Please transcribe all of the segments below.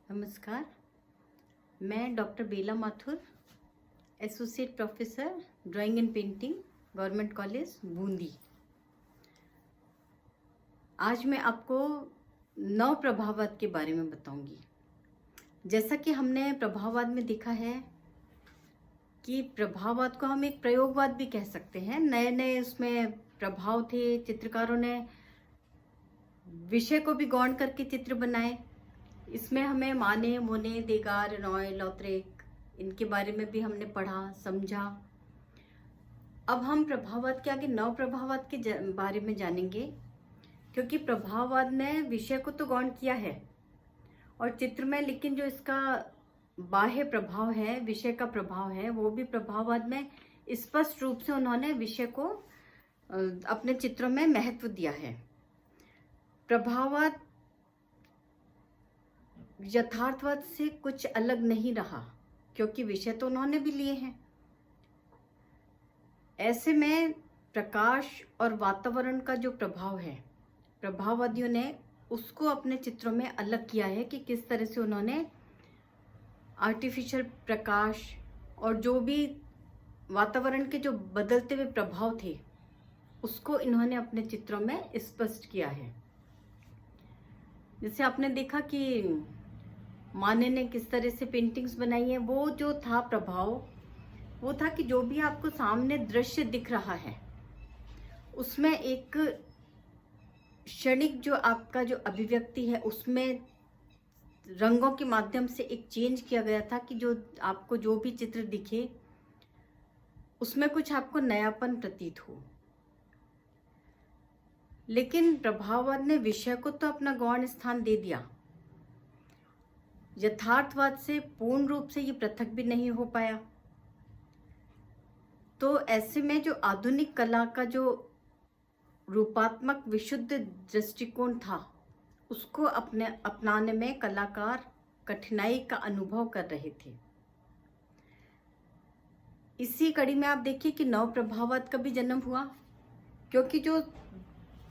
नमस्कार। मैं doctor Bela Mathur, associate professor drawing and painting, government college Bundi. आज मैं आपको नव प्रभाववाद के बारे में बताऊंगी। जैसा कि हमने प्रभाववाद में देखा है कि प्रभाववाद को हम एक प्रयोगवाद भी कह सकते हैं। नए नए उसमें प्रभाव थे, चित्रकारों ने विषय को भी गौण करके चित्र बनाए। इसमें हमें माने, मोने, देगार, रेनॉय, लॉथरेक, इनके बारे में भी हमने पढ़ा, समझा। अब हम प्रभाववाद के आगे नव प्रभाववाद के बारे में जानेंगे, क्योंकि प्रभाववाद ने विषय को तो गौण किया है और चित्र में, लेकिन जो इसका बाह्य प्रभाव है, विषय का प्रभाव है, वो भी प्रभाववाद में स्पष्ट रूप से उन्होंने विषय को अपने चित्रों में महत्व दिया है। प्रभाववाद यथार्थवाद से कुछ अलग नहीं रहा, क्योंकि विषय तो उन्होंने भी लिए हैं। ऐसे में प्रकाश और वातावरण का जो प्रभाव है, प्रभाववादियों ने उसको अपने चित्रों में अलग किया है कि किस तरह से उन्होंने आर्टिफिशियल प्रकाश और जो भी वातावरण के जो बदलते हुए प्रभाव थे, उसको इन्होंने अपने चित्रों में स्पष्ट किया है। जैसे आपने देखा कि माने ने किस तरह से पेंटिंग्स बनाई है, वो जो था प्रभाव, वो था कि जो भी आपको सामने दृश्य दिख रहा है, उसमें एक क्षणिक जो आपका जो अभिव्यक्ति है, उसमें रंगों के माध्यम से एक चेंज किया गया था कि जो आपको जो भी चित्र दिखे उसमें कुछ आपको नयापन प्रतीत हो। लेकिन प्रभाववाद ने विषय को तो अपना गौण स्थान दे दिया, यथार्थवाद से पूर्ण रूप से ये पृथक भी नहीं हो पाया। तो ऐसे में जो आधुनिक कला का जो रूपात्मक विशुद्ध दृष्टिकोण था, उसको अपनाने में कलाकार कठिनाई का अनुभव कर रहे थे। इसी कड़ी में आप देखिए कि नव प्रभाववाद का भी जन्म हुआ, क्योंकि जो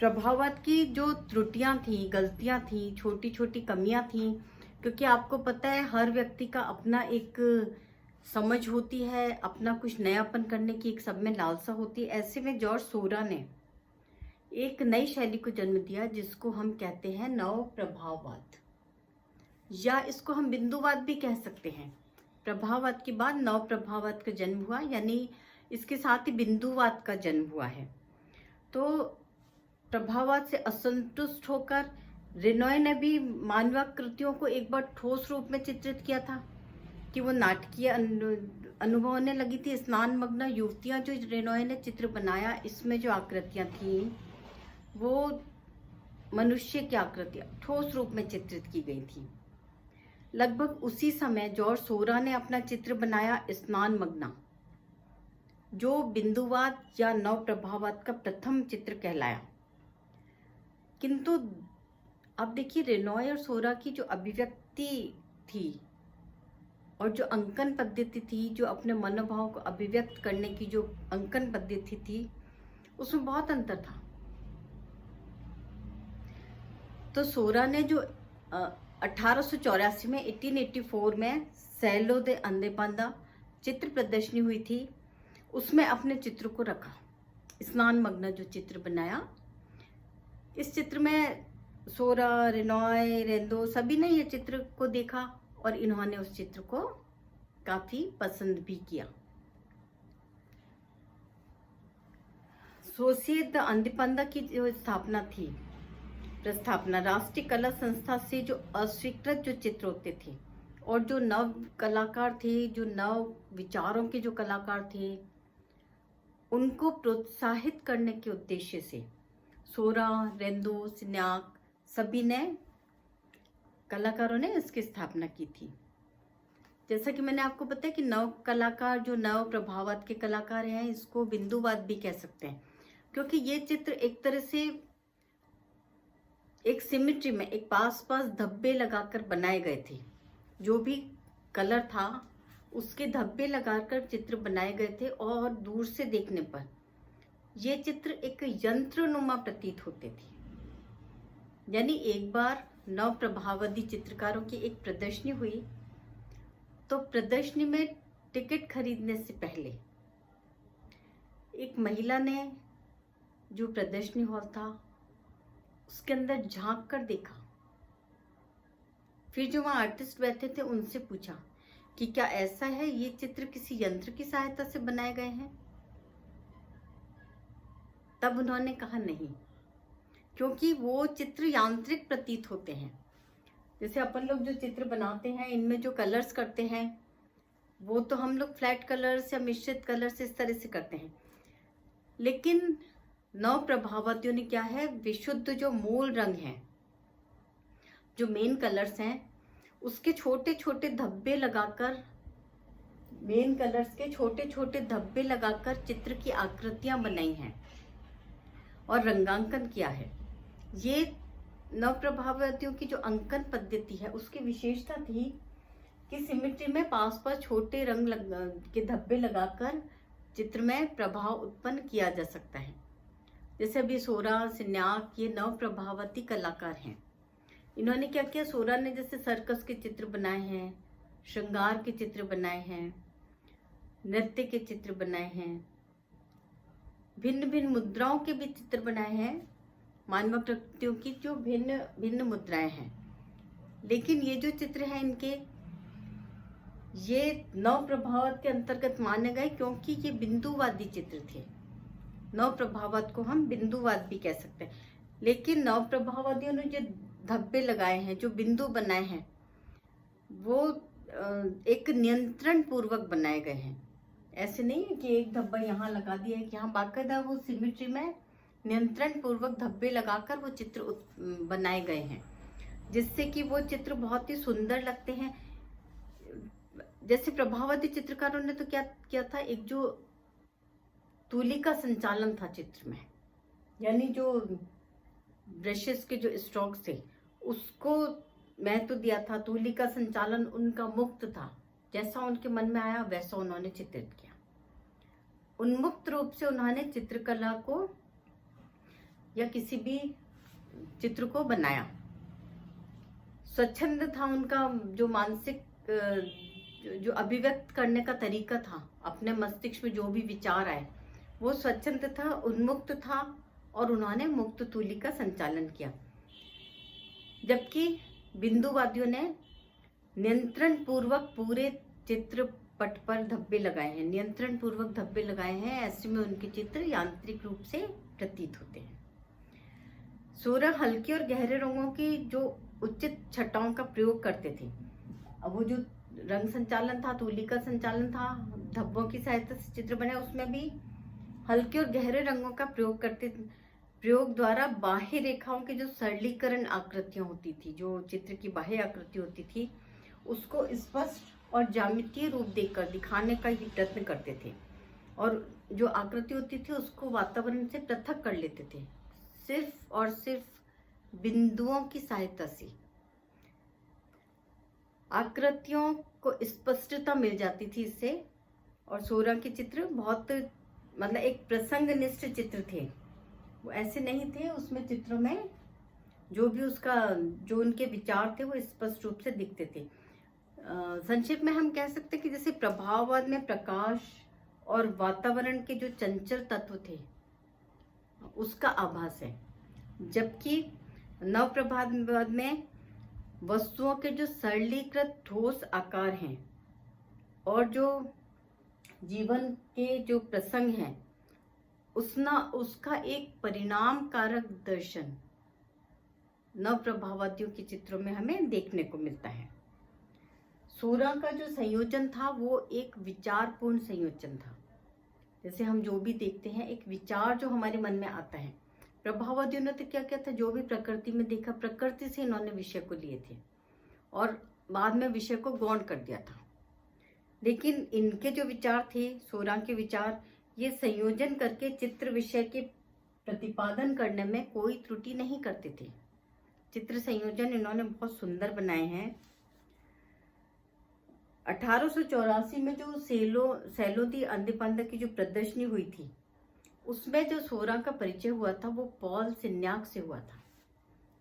प्रभाववाद की जो त्रुटियां थी, गलतियां थी, छोटी छोटी कमियां थी, क्योंकि आपको पता है हर व्यक्ति का अपना एक समझ होती है, अपना कुछ नयापन करने की एक सब में लालसा होती है। ऐसे में जॉर्ज सोरा ने एक नई शैली को जन्म दिया, जिसको हम कहते हैं नव प्रभाववाद, या इसको हम बिंदुवाद भी कह सकते हैं। प्रभाववाद के बाद नव प्रभाववाद का जन्म हुआ, यानी इसके साथ ही बिंदुवाद का जन्म हुआ है। तो प्रभाववाद से असंतुष्ट होकर रेनॉय ने भी मानवाकृतियों को एक बार ठोस रूप में चित्रित किया था कि वो नाटकीय अनुभव होने लगी थी। स्नानमग्न युवतियां जो रेनॉय ने चित्र बनाया, इसमें जो आकृतियां थी वो मनुष्य की आकृतियां ठोस रूप में चित्रित की गई थी। लगभग उसी समय जॉर्ज सोरा ने अपना चित्र बनाया स्नानमग्ना, जो बिंदुवाद या नव प्रभाववाद का प्रथम चित्र कहलाया। किंतु अब देखिए, रेनॉय और सोरा की जो अभिव्यक्ति थी और जो अंकन पद्धति थी, जो अपने मनोभाव को अभिव्यक्त करने की जो अंकन पद्धति थी, उसमें बहुत अंतर था। तो सोरा ने जो 1884 में 1884 में सैलो दे अंदेपांदा चित्र प्रदर्शनी हुई थी, उसमें अपने चित्र को रखा, स्नानमग्न जो चित्र बनाया। इस चित्र में सोरा, रेनॉय, रेंदो सभी ने ये चित्र को देखा और इन्होंने उस चित्र को काफी पसंद भी किया। सोसिएट द अंदेपांदा की जो प्रस्थापना राष्ट्रीय कला संस्था से जो अस्वीकृत जो चित्र होते थे और जो नव कलाकार थे, जो नव विचारों के जो कलाकार थे, उनको प्रोत्साहित करने के उद्देश्य से सोरा, रेंदो, सिन्याक सभी ने, कलाकारों ने इसकी स्थापना की थी। जैसा कि मैंने आपको बताया कि नव कलाकार, जो नव प्रभाववाद के कलाकार हैं, इसको बिंदुवाद भी कह सकते हैं, क्योंकि ये चित्र एक तरह से एक सिमेट्री में एक पास पास धब्बे लगाकर बनाए गए थे। जो भी कलर था उसके धब्बे लगाकर चित्र बनाए गए थे और दूर से देखने पर ये चित्र एक यंत्रनुमा प्रतीत होते थे। यानी एक बार नव प्रभाववादी चित्रकारों की एक प्रदर्शनी हुई। तो प्रदर्शनी में टिकट खरीदने से पहले एक महिला ने जो प्रदर्शनी हॉल था उसके अंदर झांक कर देखा। फिर जो वहाँ आर्टिस्ट बैठे थे उनसे पूछा कि क्या ऐसा है, ये चित्र किसी यंत्र की सहायता से बनाए गए हैं? तब उन्होंने कहा नहीं, क्योंकि वो चित्र यांत्रिक प्रतीत होते हैं। जैसे अपन लोग जो चित्र बनाते हैं इनमें जो कलर्स करते हैं वो तो हम लोग फ्लैट कलर्स या मिश्रित कलर्स इस तरह से करते हैं, लेकिन नव प्रभाववादियों ने क्या है, विशुद्ध जो मूल रंग हैं, जो मेन कलर्स हैं, उसके छोटे छोटे धब्बे लगाकर, मेन कलर्स के छोटे छोटे धब्बे लगाकर चित्र की आकृतियां बनाई हैं और रंगांकन किया है। ये नव प्रभाववादियों की जो अंकन पद्धति है उसकी विशेषता थी कि सिमेट्री में पास पास छोटे रंग के धब्बे लगाकर चित्र में प्रभाव उत्पन्न किया जा सकता है। जैसे अभी सोरा सिन्याक ये नव प्रभाववादी कलाकार हैं। इन्होंने क्या किया, सोरा ने जैसे सर्कस के चित्र बनाए हैं, श्रृंगार के चित्र बनाए हैं, नृत्य के चित्र बनाए हैं, भिन्न भिन्न मुद्राओं के भी चित्र बनाए हैं, मानवाकृतियों की जो भिन्न भिन्न मुद्राएं हैं। लेकिन ये जो चित्र हैं इनके, ये नव प्रभाववाद के अंतर्गत माने गए क्योंकि ये बिंदुवादी चित्र थे। नव प्रभाववाद को हम बिंदुवाद भी कह सकते हैं। लेकिन नव प्रभाववादियों ने जो धब्बे लगाए हैं, जो बिंदु बनाए हैं, वो एक नियंत्रण पूर्वक बनाए गए हैं। ऐसे नहीं है कि एक धब्बा यहाँ लगा दिया है, कि यहाँ बाकायदा वो सिमेट्री में नियंत्रण पूर्वक धब्बे लगाकर वो चित्र बनाए गए हैं, जिससे कि वो चित्र बहुत ही सुंदर लगते हैं। जैसे प्रभाववादी चित्रकारों ने तो क्या किया था, एक जो तूली का संचालन था चित्र में, यानी जो ब्रशेस के जो स्ट्रोक्स थे उसको महत्व दिया था। तूली का संचालन उनका मुक्त था, जैसा उनके मन में आया वैसा उन्होंने चित्रित किया। उन्मुक्त रूप से उन्होंने चित्रकला को या किसी भी चित्र को बनाया। स्वच्छंद था उनका जो मानसिक जो अभिव्यक्त करने का तरीका था, अपने मस्तिष्क में जो भी विचार आए वो स्वच्छंद था, उन्मुक्त था, और उन्होंने मुक्त तूली का संचालन किया। जबकि बिंदुवादियों ने नियंत्रण पूर्वक पूरे चित्र पट पर धब्बे लगाए हैं, नियंत्रण पूर्वक धब्बे लगाए हैं। ऐसे में उनके चित्र यांत्रिक रूप से प्रतीत होते हैं। सोरा हल्के और गहरे रंगों की जो उचित छटाओं का प्रयोग करते थे। अब वो जो रंग संचालन था, तूली का संचालन था, धब्बों की सहायता से चित्र बने, उसमें भी हल्के और गहरे रंगों का प्रयोग करते थे। प्रयोग द्वारा बाह्य रेखाओं के जो सरलीकरण आकृतियां होती थी, जो चित्र की बाह्य आकृति होती थी, उसको स्पष्ट और ज्यामितीय रूप देकर दिखाने का ही प्रयत्न करते थे। और जो आकृति होती थी उसको वातावरण से पृथक कर लेते थे, सिर्फ और सिर्फ बिंदुओं की सहायता से। आकृतियों को स्पष्टता मिल जाती थी इससे। और सोरा के चित्र बहुत मतलब एक प्रसंगनिष्ठ चित्र थे, वो ऐसे नहीं थे, उसमें चित्रों में जो भी उसका जो उनके विचार थे वो स्पष्ट रूप से दिखते थे। संक्षेप में हम कह सकते हैं कि जैसे प्रभाववाद में प्रकाश और वातावरण के जो चंचल तत्व थे उसका आभास है, जबकि नव प्रभाववाद में वस्तुओं के जो सरलीकृत ठोस आकार हैं और जो जीवन के जो प्रसंग हैं उसका एक परिणाम कारक दर्शन नव प्रभाववादियों के चित्रों में हमें देखने को मिलता है। सोरा का जो संयोजन था वो एक विचारपूर्ण संयोजन था। जैसे हम जो भी देखते हैं एक विचार जो हमारे मन में आता है। प्रभाववादियों ने तो क्या किया था, जो भी प्रकृति में देखा प्रकृति से इन्होंने विषय को लिए थे और बाद में विषय को गौण कर दिया था। लेकिन इनके जो विचार थे, सोरा के विचार, ये संयोजन करके चित्र विषय के प्रतिपादन करने में कोई त्रुटि नहीं करते थे। चित्र संयोजन इन्होंने बहुत सुंदर बनाए हैं। 1884 में जो सेलो दी अंधेपंद की जो प्रदर्शनी हुई थी उसमें जो सोरा का परिचय हुआ था वो पॉल सिन्याक से हुआ था।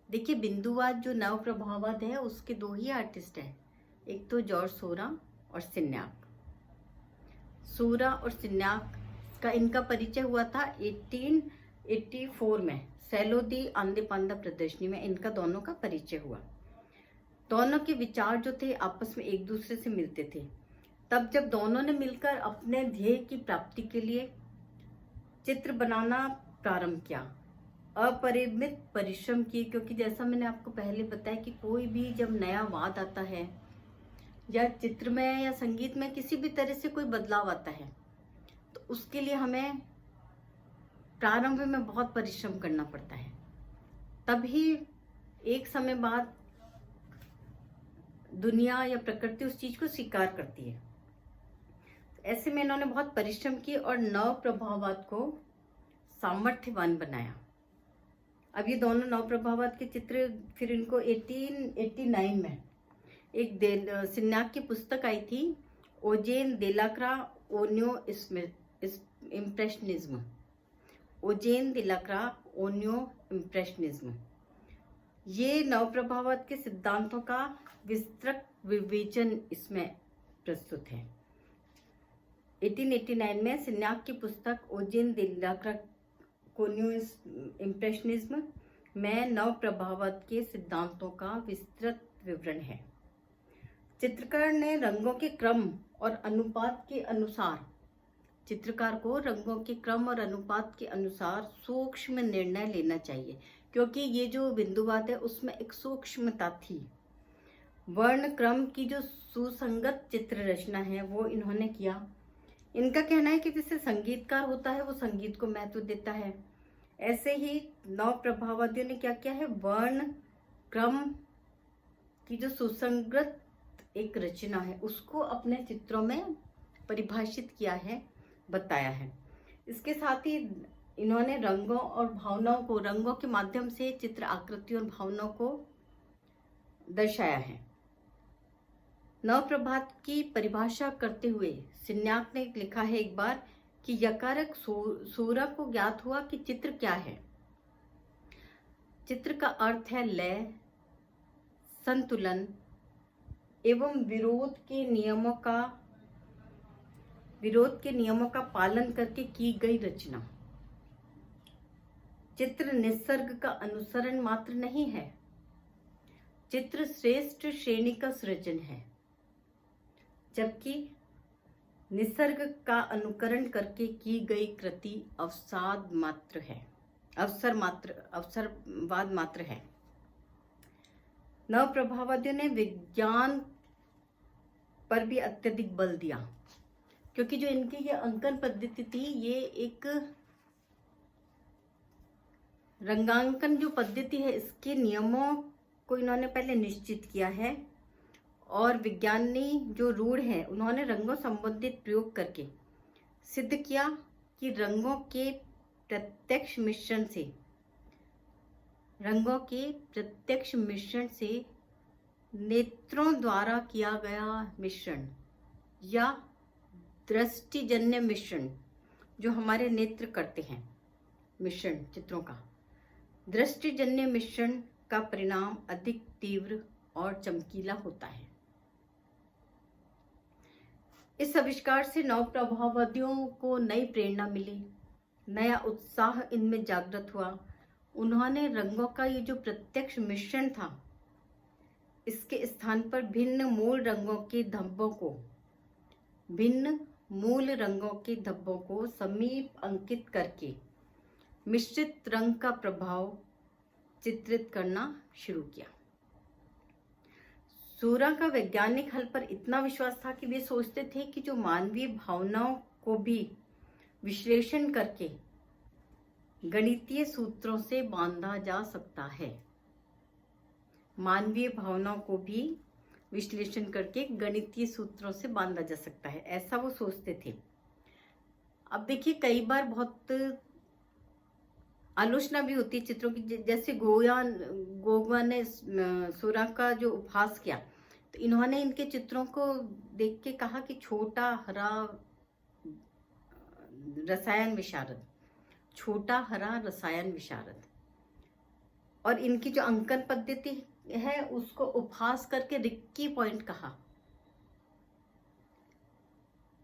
देखिए, बिंदुवाद जो नव प्रभाववाद है उसके दो ही आर्टिस्ट हैं, एक तो जॉर्ज सोरा और सिन्याक। सोरा और सिन्याक का इनका परिचय हुआ था 1884 में सैलोदी आंदेपांदा प्रदर्शनी में। इनका दोनों का परिचय हुआ। दोनों के विचार जो थे आपस में एक दूसरे से मिलते थे। तब जब दोनों ने मिलकर अपने ध्येय की प्राप्ति के लिए चित्र बनाना प्रारंभ किया, अपरिमित परिश्रम किए, क्योंकि जैसा मैंने आपको पहले बताया कि कोई भी जब नया वाद आता है या चित्र में या संगीत में किसी भी तरह से कोई बदलाव आता है तो उसके लिए हमें प्रारंभ में बहुत परिश्रम करना पड़ता है, तभी एक समय बाद दुनिया या प्रकृति उस चीज को स्वीकार करती है। ऐसे में इन्होंने बहुत परिश्रम किए और नव प्रभाववाद को सामर्थ्यवान बनाया। अब ये दोनों नव प्रभाववाद के चित्र फिर इनको 1889 में एक सिन्याक की पुस्तक आई थी, ओजेन देलाक्रा ओनियो इम्प्रेशनिज्म। ओजेन देलाक्रा ओनियो इम्प्रेशनिज्म, ये नव प्रभाववाद के सिद्धांतों का विस्तृत विवेचन इसमें प्रस्तुत है। 1889 में सिन्याक की पुस्तक ओजेन देलाक्रा ओनियो इम्प्रेशनिज्म में नव प्रभाववाद के सिद्धांतों का विस्तृत विवरण है। चित्रकार ने रंगों के क्रम और अनुपात के अनुसार, चित्रकार को रंगों के क्रम और अनुपात के अनुसार सूक्ष्म निर्णय लेना चाहिए, क्योंकि ये जो बिंदुवाद है उसमें एक सूक्ष्मता थी। वर्ण क्रम की जो सुसंगत चित्र रचना है वो इन्होंने किया। इनका कहना है कि जैसे संगीतकार होता है वो संगीत को महत्व देता है, ऐसे ही नव प्रभाववादियों ने क्या किया है, वर्ण क्रम की जो सुसंगत एक रचना है उसको अपने चित्रों में परिभाषित किया है, बताया है। इसके साथ ही इन्होंने रंगों और भावनाओं को, रंगों के माध्यम से चित्र आकृति और भावनाओं को दर्शाया है। नव प्रभात की परिभाषा करते हुए सिन्याक ने लिखा है एक बार कि यकारक सूरा को ज्ञात हुआ कि चित्र क्या है। चित्र का अर्थ है लय, संतुलन एवं विरोध के नियमों का पालन करके की गई रचना। चित्र निसर्ग का अनुसरण मात्र नहीं है, चित्र श्रेष्ठ श्रेणी का सृजन है, जबकि निसर्ग का अनुकरण करके की गई कृति अवसरवाद मात्र है। नव प्रभाववादियों ने विज्ञान पर भी अत्यधिक बल दिया, क्योंकि जो इनकी ये अंकन पद्धति थी ये एक रंगांकन जो पद्धति है इसके नियमों को इन्होंने पहले निश्चित किया है और विज्ञानी जो रूढ़ है उन्होंने रंगों संबंधित प्रयोग करके सिद्ध किया कि रंगों के प्रत्यक्ष मिश्रण से नेत्रों द्वारा किया गया मिश्रण या दृष्टिजन्य मिश्रण, जो हमारे नेत्र करते हैं मिश्रण चित्रों का, दृष्टिजन्य मिश्रण का परिणाम अधिक तीव्र और चमकीला होता है। इस आविष्कार से नव प्रभाववादियों को नई प्रेरणा मिली, नया उत्साह इनमें जागृत हुआ। उन्होंने रंगों का ये जो प्रत्यक्ष मिश्रण था इसके स्थान पर भिन्न मूल रंगों के धब्बों को समीप अंकित करके मिश्रित रंग का प्रभाव चित्रित करना शुरू किया। सूरा का वैज्ञानिक हल पर इतना विश्वास था कि वे सोचते थे कि जो मानवीय भावनाओं को भी विश्लेषण करके गणितीय सूत्रों से बांधा जा सकता है। मानवीय भावनाओं को भी विश्लेषण करके गणितीय सूत्रों से बांधा जा सकता है, ऐसा वो सोचते थे। अब देखिए, कई बार बहुत आलोचना भी होती है चित्रों की, जैसे गोगवा ने सूरा का जो उपहास किया तो इन्होंने इनके चित्रों को देख के कहा कि छोटा हरा रसायन विशारद। और इनकी जो अंकन पद्धति है उसको उपहास करके रिक्की पॉइंट कहा।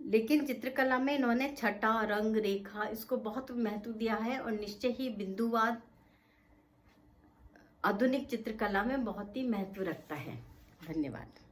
लेकिन चित्रकला में इन्होंने छटा, रंग, रेखा इसको बहुत महत्व दिया है और निश्चय ही बिंदुवाद आधुनिक चित्रकला में बहुत ही महत्व रखता है। धन्यवाद।